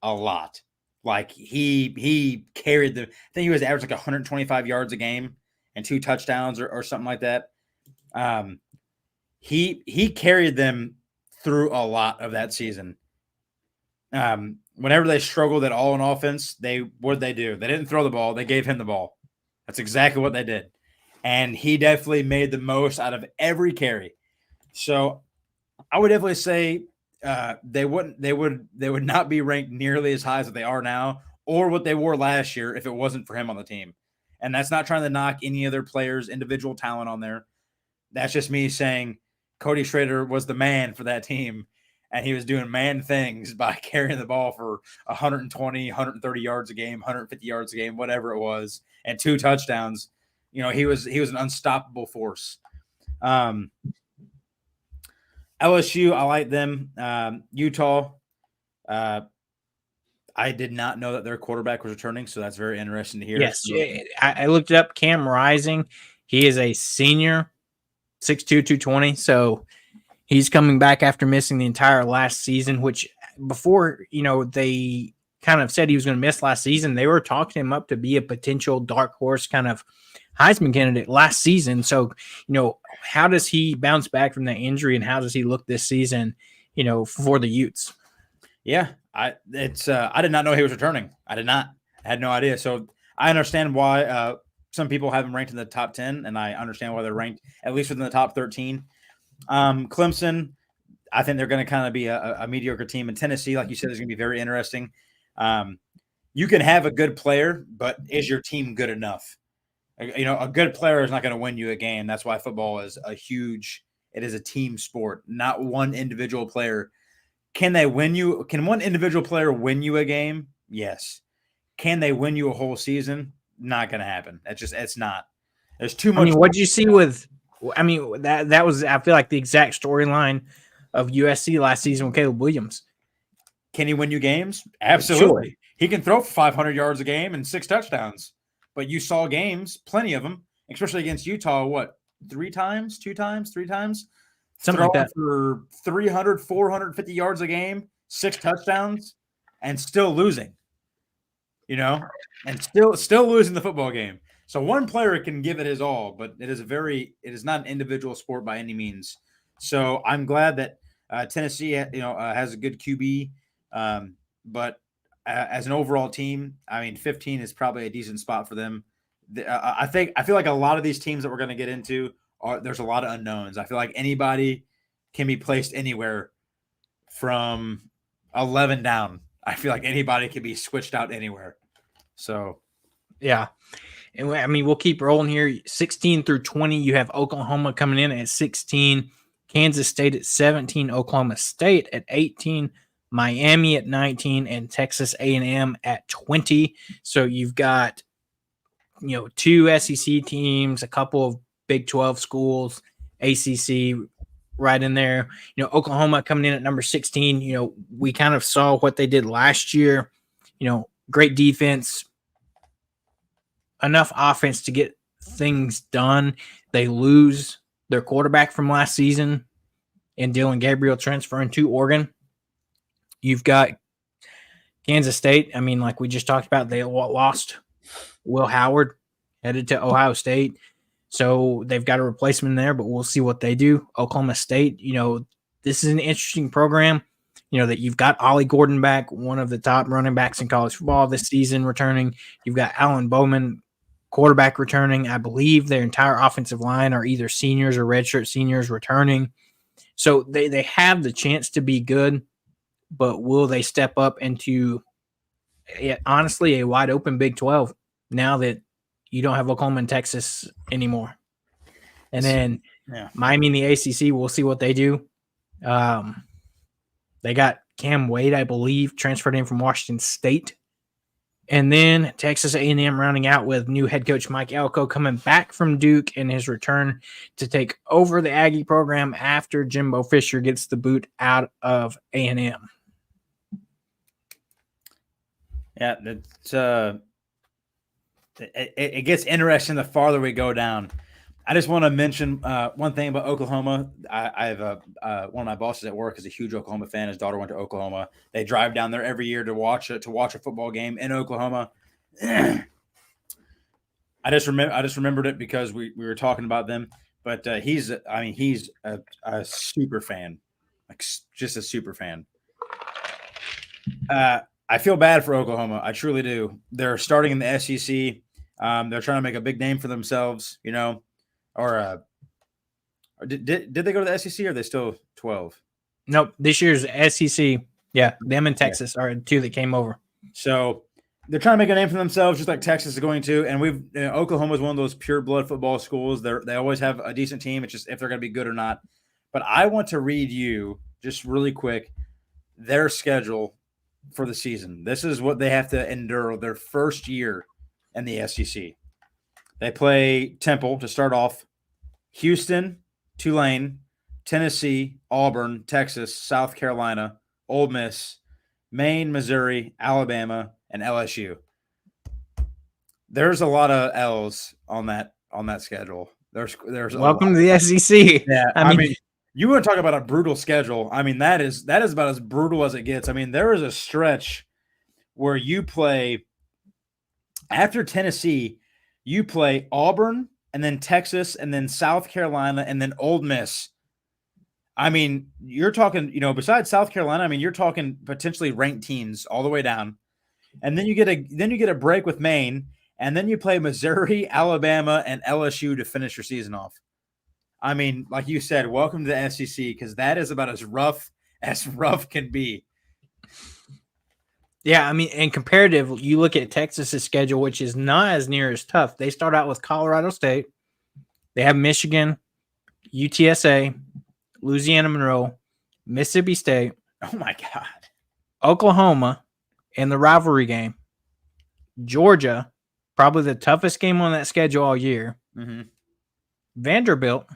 a lot. Like he carried them. I think he was averaging like 125 yards a game and 2 touchdowns or something like that. He carried them through a lot of that season. Whenever they struggled at all in offense, what did they do? They didn't throw the ball. They gave him the ball. That's exactly what they did. And he definitely made the most out of every carry. So I would definitely say they would not be ranked nearly as high as they are now or what they were last year if it wasn't for him on the team. And that's not trying to knock any other players' individual talent on there. That's just me saying Cody Schrader was the man for that team, and he was doing man things by carrying the ball for 120, 130 yards a game, 150 yards a game, whatever it was, and 2 touchdowns. You know, he was an unstoppable force. LSU, I like them. Utah, I did not know that their quarterback was returning, so that's very interesting to hear. Yes, I looked it up. Cam Rising, he is a senior, 6'2", 220. So he's coming back after missing the entire last season, which before, they kind of said he was going to miss last season. They were talking him up to be a potential dark horse kind of Heisman candidate last season. So, how does he bounce back from that injury and how does he look this season, for the Utes? Yeah, I did not know he was returning. I had no idea. So I understand why some people have him ranked in the top 10, and I understand why they're ranked at least within the top 13. Clemson, I think they're going to kind of be a mediocre team. In Tennessee, like you said, is going to be very interesting. You can have a good player, but is your team good enough? A good player is not going to win you a game. That's why football is it is a team sport, not one individual player. Can they win you? Can one individual player win you a game? Yes. Can they win you a whole season? Not going to happen. It's not. There's too much. What did you see that was, I feel like, the exact storyline of USC last season with Caleb Williams. Can he win you games? Absolutely. Sure. He can throw for 500 yards a game and 6 touchdowns. But you saw games, plenty of them, especially against Utah, 3 times? Something like that. For 300, 450 yards a game, 6 touchdowns, and still losing. And still losing the football game. So one player can give it his all, but it is not an individual sport by any means. So I'm glad that Tennessee, has a good QB. But as an overall team, 15 is probably a decent spot for them. I feel like a lot of these teams that we're going to get into there's a lot of unknowns. I feel like anybody can be placed anywhere from 11 down. I feel like anybody can be switched out anywhere. So, yeah. And we'll keep rolling here. 16 through 20, you have Oklahoma coming in at 16, Kansas State at 17, Oklahoma State at 18, Miami at 19, and Texas A&M at 20. So you've got, 2 SEC teams, a couple of Big 12 schools, ACC right in there. Oklahoma coming in at number 16. We kind of saw what they did last year. Great defense, enough offense to get things done. They lose their quarterback from last season and Dylan Gabriel transferring to Oregon. You've got Kansas State. Like we just talked about, they lost Will Howard, headed to Ohio State. So they've got a replacement there, but we'll see what they do. Oklahoma State, this is an interesting program, that you've got Ollie Gordon back, one of the top running backs in college football this season returning. You've got Alan Bowman, quarterback, returning. I believe their entire offensive line are either seniors or redshirt seniors returning. So they have the chance to be good, but will they step up into, honestly, a wide open Big 12 now that you don't have Oklahoma and Texas anymore? And then Miami and the ACC, we'll see what they do. They got Cam Wade, I believe, transferred in from Washington State. And then Texas A&M rounding out with new head coach Mike Elko coming back from Duke in his return to take over the Aggie program after Jimbo Fisher gets the boot out of A&M. Yeah, that's it gets interesting the farther we go down. I just want to mention one thing about Oklahoma. I have one of my bosses at work is a huge Oklahoma fan. His daughter went to Oklahoma. They drive down there every year to watch a football game in Oklahoma. I just remembered it because we were talking about them. But he's a super fan, like just a super fan. I feel bad for Oklahoma. I truly do. They're starting in the SEC. They're trying to make a big name for themselves, you know. Or did they go to the SEC or are they still 12? Nope. This year's SEC. Yeah, them and Texas are the two that came over. So they're trying to make a name for themselves, just like Texas is going to. And Oklahoma is one of those pure blood football schools. They always have a decent team. It's just if they're going to be good or not. But I want to read you just really quick their schedule for the season. This is what they have to endure their first year in the SEC. They play Temple to start off, Houston, Tulane, Tennessee, Auburn, Texas, South Carolina, Ole Miss, Maine, Missouri, Alabama, and LSU. There's a lot of L's on that schedule. There's welcome to the SEC. Yeah, I mean, you want to talk about a brutal schedule. I mean, that is about as brutal as it gets. I mean, there is a stretch where you play after Tennessee, you play Auburn and then Texas and then South Carolina and then Ole Miss. I mean, you're talking, you know, besides South Carolina, I mean, you're talking potentially ranked teams all the way down. And then you get a break with Maine, and then you play Missouri, Alabama, and LSU to finish your season off. I mean, like you said, welcome to the SEC, because that is about as rough can be. Yeah, I mean, and comparative, you look at Texas's schedule, which is not as near as tough. They start out with Colorado State. They have Michigan, UTSA, Louisiana Monroe, Mississippi State. Oh, my God. Oklahoma in the rivalry game. Georgia, probably the toughest game on that schedule all year. Mm-hmm. Vanderbilt.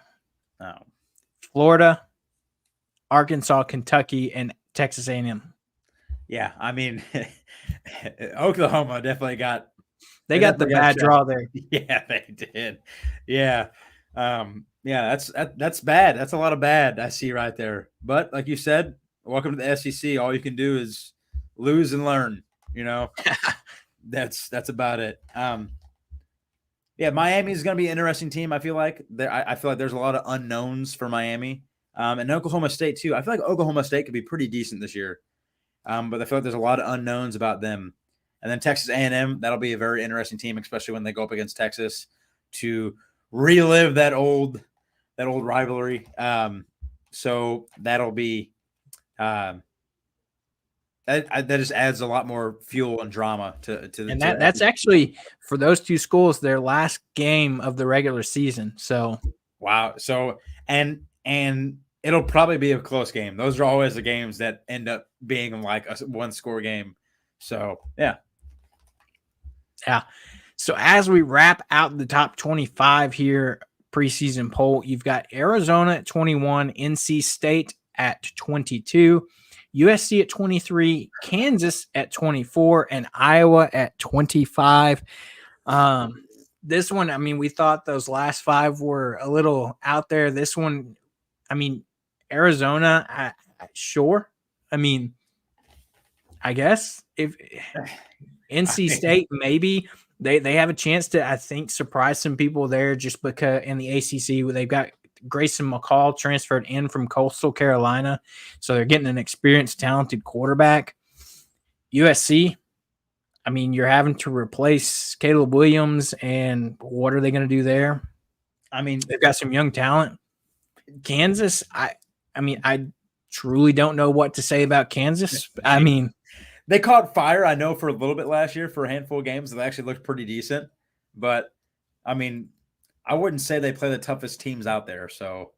Florida, Arkansas, Kentucky, and Texas A&M. Yeah, I mean, Oklahoma definitely got – They got the bad draw there. Yeah, they did. Yeah. That's bad. That's a lot of bad I see right there. But like you said, welcome to the SEC. All you can do is lose and learn, you know. That's about it. Yeah, Miami is going to be an interesting team. I feel like I feel like there's a lot of unknowns for Miami, and Oklahoma State too. I feel like Oklahoma State could be pretty decent this year, but I feel like there's a lot of unknowns about them. And then Texas A&M, that'll be a very interesting team, especially when they go up against Texas to relive that old rivalry. So that'll be that just adds a lot more fuel and drama to the. And that's actually for those two schools their last game of the regular season. So wow. So and it'll probably be a close game. Those are always the games that end up being like a one-score game. So yeah. So as we wrap out the top 25 here preseason poll, you've got Arizona at 21, NC State at 22. USC at 23, Kansas at 24, and Iowa at 25. This one, I mean, we thought those last five were a little out there. This one, I mean, Arizona, sure. I mean, I guess if NC State, maybe they have a chance to, I think, surprise some people there just because in the ACC they've got Grayson McCall transferred in from Coastal Carolina. So they're getting an experienced, talented quarterback. USC, I mean, you're having to replace Caleb Williams, and what are they going to do there? I mean, they've got some young talent. Kansas, I mean, I truly don't know what to say about Kansas. I mean, they caught fire, I know, for a little bit last year for a handful of games that actually looked pretty decent. But, I mean, I wouldn't say they play the toughest teams out there. So,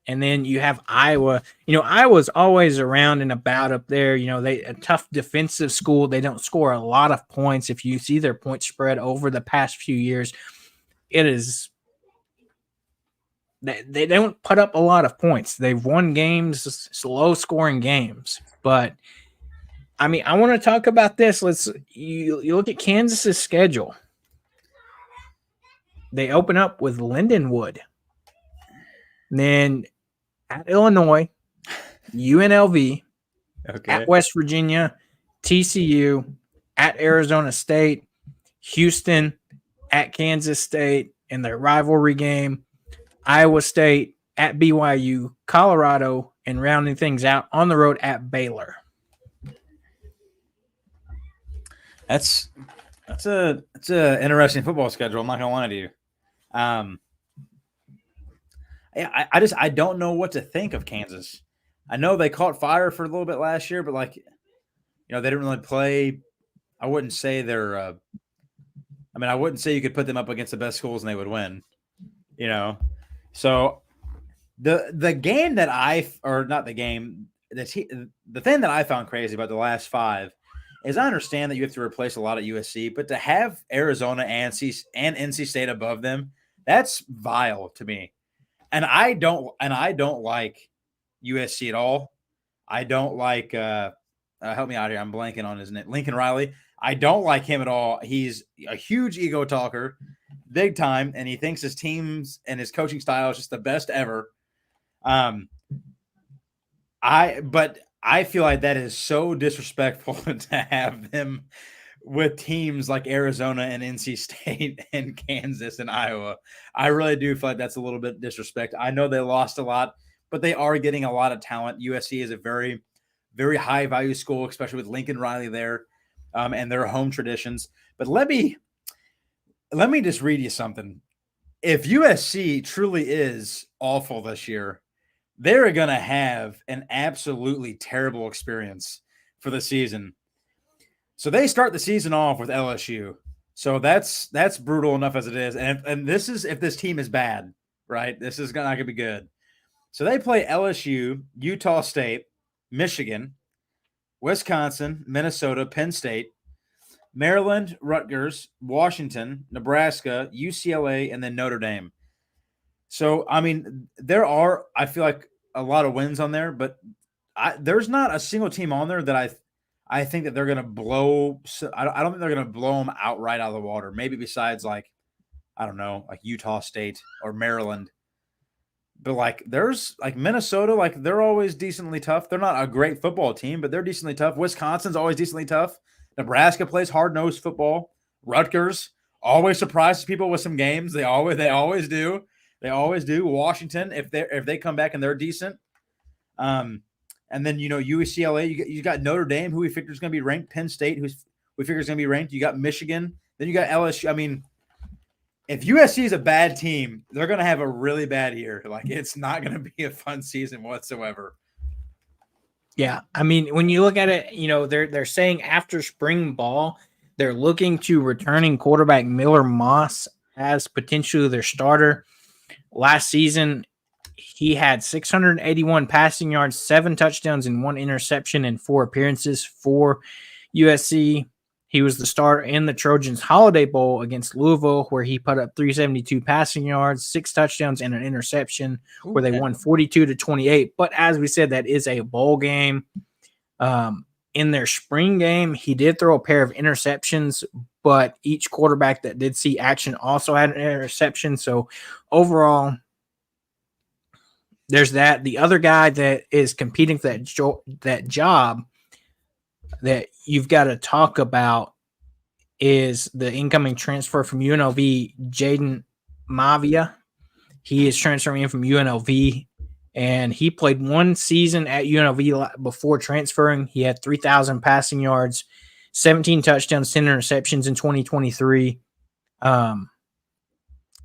and then you have Iowa. You know, Iowa's always around and about up there. You know, they a tough defensive school. They don't score a lot of points. If you see their point spread over the past few years, it is they don't put up a lot of points. They've won games, low scoring games. But I mean, I want to talk about this. You look at Kansas's schedule. They open up with Lindenwood. And then at Illinois, UNLV, Okay. at West Virginia, TCU, at Arizona State, Houston, at Kansas State in their rivalry game, Iowa State, at BYU, Colorado, and rounding things out on the road at Baylor. That's a interesting football schedule. I'm not gonna lie to you. I don't know what to think of Kansas. I know they caught fire for a little bit last year, but like, they didn't really play. I wouldn't say they're. I wouldn't say you could put them up against the best schools and they would win. So the game that the thing that I found crazy about the last 5 is I understand that you have to replace a lot at USC, but to have Arizona and NC State above them, that's vile to me. And I don't like USC at all. I don't like help me out here. I'm blanking on his name. Lincoln Riley. I don't like him at all. He's a huge ego talker, big time, and he thinks his teams and his coaching style is just the best ever. But I feel like that is so disrespectful to have them with teams like Arizona and NC State and Kansas and Iowa. I really do feel like that's a little bit disrespect. I know they lost a lot, but they are getting a lot of talent. USC is a very, very high value school, especially with Lincoln Riley there, and their home traditions. But let me just read you something. If USC truly is awful this year, they're going to have an absolutely terrible experience for the season. So they start the season off with LSU. So that's brutal enough as it is. And this is if this team is bad, right? This is not going to be good. So they play LSU, Utah State, Michigan, Wisconsin, Minnesota, Penn State, Maryland, Rutgers, Washington, Nebraska, UCLA, and then Notre Dame. So, there are, I feel like, a lot of wins on there, but there's not a single team on there that I think that they're going to blow. I don't think they're going to blow them outright out of the water. Maybe besides, like Utah State or Maryland. But, there's, Minnesota, they're always decently tough. They're not a great football team, but they're decently tough. Wisconsin's always decently tough. Nebraska plays hard-nosed football. Rutgers always surprises people with some games. They always do. They always do. Washington, if they come back and they're decent, and then UCLA, you got Notre Dame, who we figure is going to be ranked. Penn State, who we figure is going to be ranked. You got Michigan, then you got LSU. If USC is a bad team, they're going to have a really bad year. It's not going to be a fun season whatsoever. Yeah, when you look at it, they're saying after spring ball, they're looking to returning quarterback Miller Moss as potentially their starter. Last season, he had 681 passing yards, 7 touchdowns, and 1 interception in 4 appearances for USC. He was the starter in the Trojans Holiday Bowl against Louisville, where he put up 372 passing yards, 6 touchdowns, and an interception, where they won 42-28. But as we said, that is a bowl game. In their spring game, he did throw a pair of interceptions, but each quarterback that did see action also had an interception. So overall, there's that. The other guy that is competing for that job that you've got to talk about is the incoming transfer from UNLV, Jaden Mavia. He is transferring in from UNLV, and he played 1 season at UNLV before transferring. He had 3,000 passing yards, 17 touchdowns, 10 interceptions in 2023.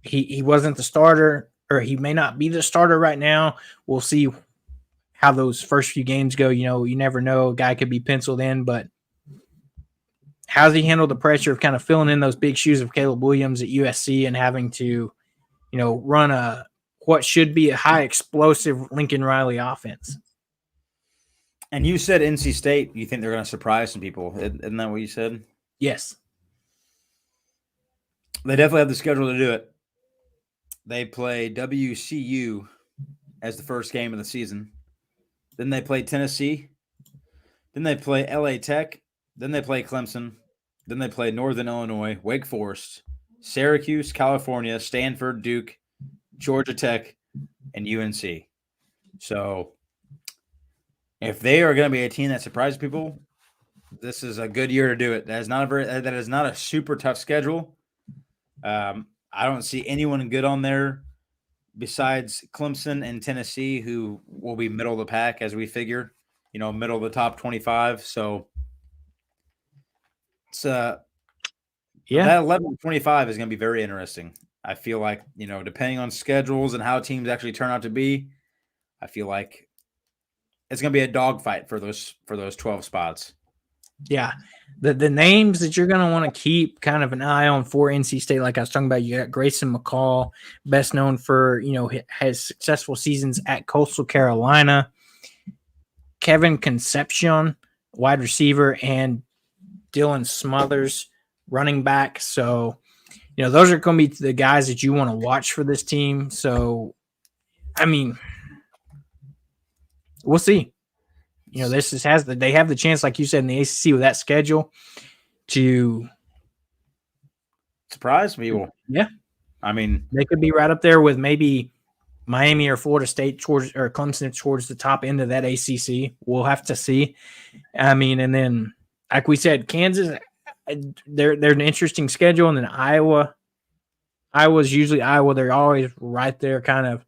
He wasn't the starter, or he may not be the starter right now. We'll see how those first few games go. You never know. A guy could be penciled in, but how's he handled the pressure of kind of filling in those big shoes of Caleb Williams at USC and having to, run what should be a high explosive Lincoln Riley offense? And you said NC State, you think they're going to surprise some people. Isn't that what you said? Yes. They definitely have the schedule to do it. They play WCU as the first game of the season. Then they play Tennessee. Then they play LA Tech. Then they play Clemson. Then they play Northern Illinois, Wake Forest, Syracuse, California, Stanford, Duke, Georgia Tech, and UNC. So if they are going to be a team that surprises people, this is a good year to do it. That is not a super tough schedule. I don't see anyone good on there besides Clemson and Tennessee, who will be middle of the pack as we figure, middle of the top 25. So it's that 11-25 is going to be very interesting. I feel like, depending on schedules and how teams actually turn out to be, I feel like it's going to be a dogfight for those 12 spots. Yeah. The names that you're going to want to keep kind of an eye on for NC State, like I was talking about, you got Grayson McCall, best known for, his successful seasons at Coastal Carolina, Kevin Concepcion, wide receiver, and Dylan Smothers, running back. So, those are going to be the guys that you want to watch for this team. So, I mean, we'll see. They have the chance, like you said, in the ACC with that schedule to surprise people. Yeah. I mean, they could be right up there with maybe Miami or Florida State or Clemson towards the top end of that ACC. We'll have to see. I mean, and then, like we said, Kansas, they're an interesting schedule. And then Iowa's usually Iowa. They're always right there, kind of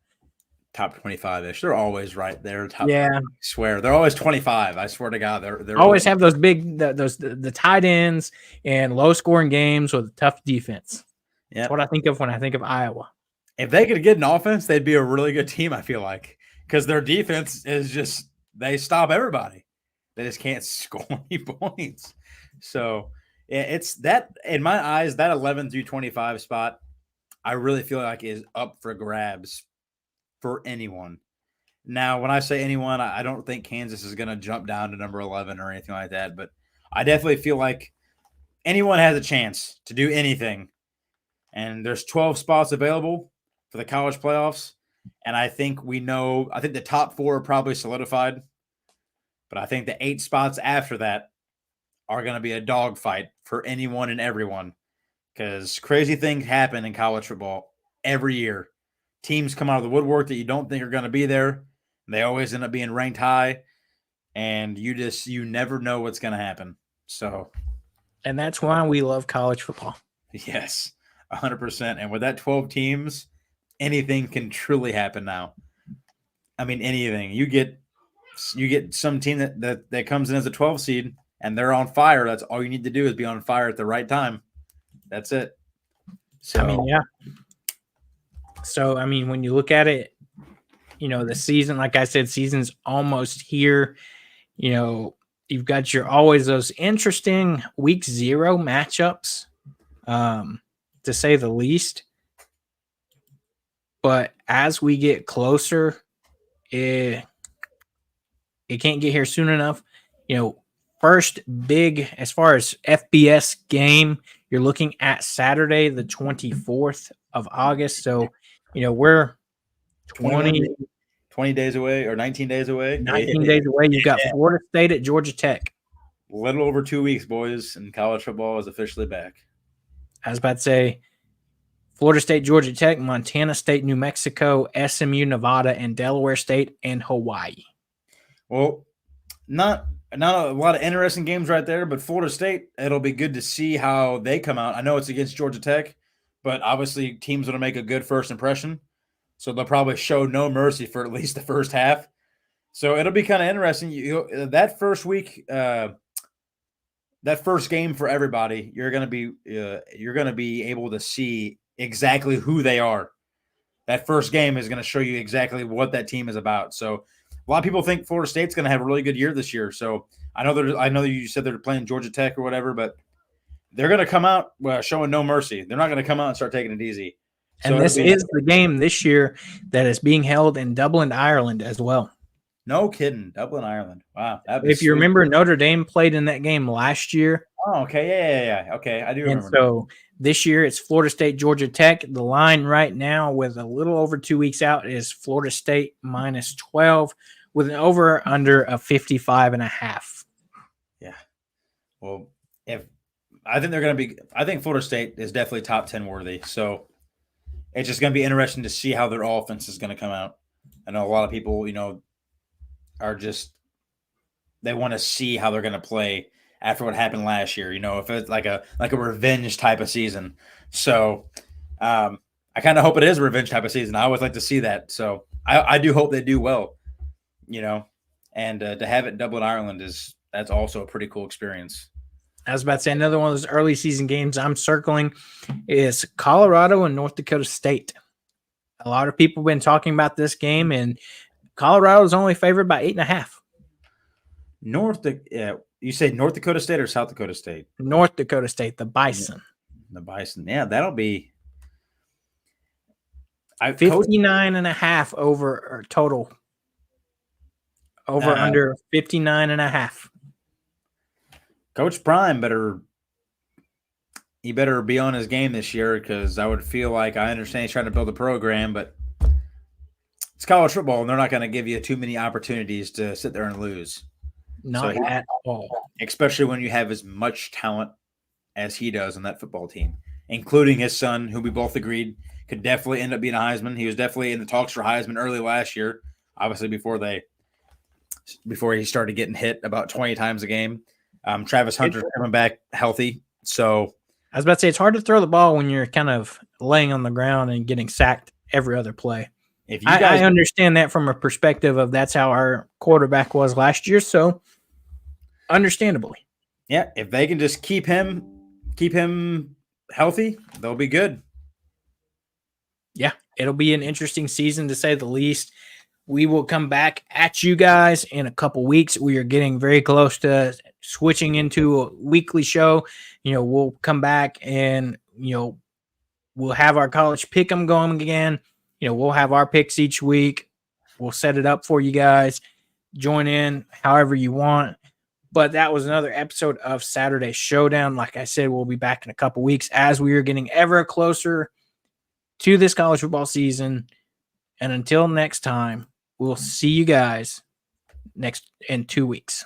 top 25-ish. They're always right there. I swear. They're always 25. I swear to God. They're always have those big, the tight ends and low scoring games with a tough defense. Yeah. That's what I think of when I think of Iowa. If they could get an offense, they'd be a really good team, I feel like, because their defense is just, they stop everybody. They just can't score any points. So it's that, in my eyes, that 11 through 25 spot, I really feel like is up for grabs for anyone. Now, when I say anyone, I don't think Kansas is going to jump down to number 11 or anything like that, but I definitely feel like anyone has a chance to do anything. And there's 12 spots available for the college playoffs, and I think the top 4 are probably solidified, but I think the 8 spots after that are going to be a dogfight for anyone and everyone, because crazy things happen in college football every year. Teams come out of the woodwork that you don't think are going to be there. They always end up being ranked high, and you never know what's going to happen. So, and that's why we love college football. Yes, 100%. And with that 12 teams, anything can truly happen now. I mean, anything. You get some team that comes in as a 12 seed and they're on fire. That's all you need to do is be on fire at the right time. That's it. So, I mean, yeah. So, I mean, when you look at it, the season, like I said, season's almost here. You've got always those interesting week 0 matchups, to say the least. But as we get closer, it can't get here soon enough. First big, as far as FBS game, you're looking at Saturday, the 24th of August. So, we're 20 days away or 19 days away. 19 days away. You've got Florida State at Georgia Tech. A little over 2 weeks, boys, and college football is officially back. I was about to say Florida State, Georgia Tech, Montana State, New Mexico, SMU, Nevada, and Delaware State, and Hawaii. Well, not a lot of interesting games right there, but Florida State, it'll be good to see how they come out. I know it's against Georgia Tech, but obviously teams want to make a good first impression. So they'll probably show no mercy for at least the first half. So it'll be kind of interesting. That first week, that first game for everybody, you're going to be able to see exactly who they are. That first game is going to show you exactly what that team is about. So a lot of people think Florida State's going to have a really good year this year. So I know that you said they're playing Georgia Tech or whatever, but they're going to come out showing no mercy. They're not going to come out and start taking it easy. And this is the game this year that is being held in Dublin, Ireland as well. No kidding. Dublin, Ireland. Wow. If you remember, Notre Dame played in that game last year. Oh, okay. Yeah. Okay. I do remember. And so this year it's Florida State, Georgia Tech. The line right now with a little over 2 weeks out is Florida State minus 12 with an over under of 55.5. Yeah. Well, if I think they're going to be. I think Florida State is definitely top 10 worthy. So it's just going to be interesting to see how their offense is going to come out. I know a lot of people, are just they want to see how they're going to play after what happened last year. If it's like a revenge type of season. So I kind of hope it is a revenge type of season. I always like to see that. So I do hope they do well. And to have it in Dublin, Ireland that's also a pretty cool experience. I was about to say another one of those early season games I'm circling is Colorado and North Dakota State. A lot of people have been talking about this game, and Colorado is only favored by 8.5. You say North Dakota State or South Dakota State? North Dakota State, the Bison. The Bison. Yeah, that'll be 59.5 over or total. Under 59.5. Coach Prime better be on his game this year, because I would feel like I understand he's trying to build a program, but it's college football and they're not going to give you too many opportunities to sit there and lose. Not at all. Especially when you have as much talent as he does on that football team, including his son, who we both agreed could definitely end up being a Heisman. He was definitely in the talks for Heisman early last year, obviously before he started getting hit about 20 times a game. Travis Hunter's coming back healthy. So I was about to say, it's hard to throw the ball when you're kind of laying on the ground and getting sacked every other play. I understand that from a perspective of that's how our quarterback was last year. So understandably. Yeah. If they can just keep him healthy, they'll be good. Yeah. It'll be an interesting season, to say the least. We will come back at you guys in a couple weeks. We are getting very close to switching into a weekly show. We'll come back and, we'll have our college pick'em going again. We'll have our picks each week. We'll set it up for you guys. Join in however you want. But that was another episode of Saturday Showdown. Like I said, we'll be back in a couple weeks as we are getting ever closer to this college football season. And until next time, we'll see you guys in 2 weeks.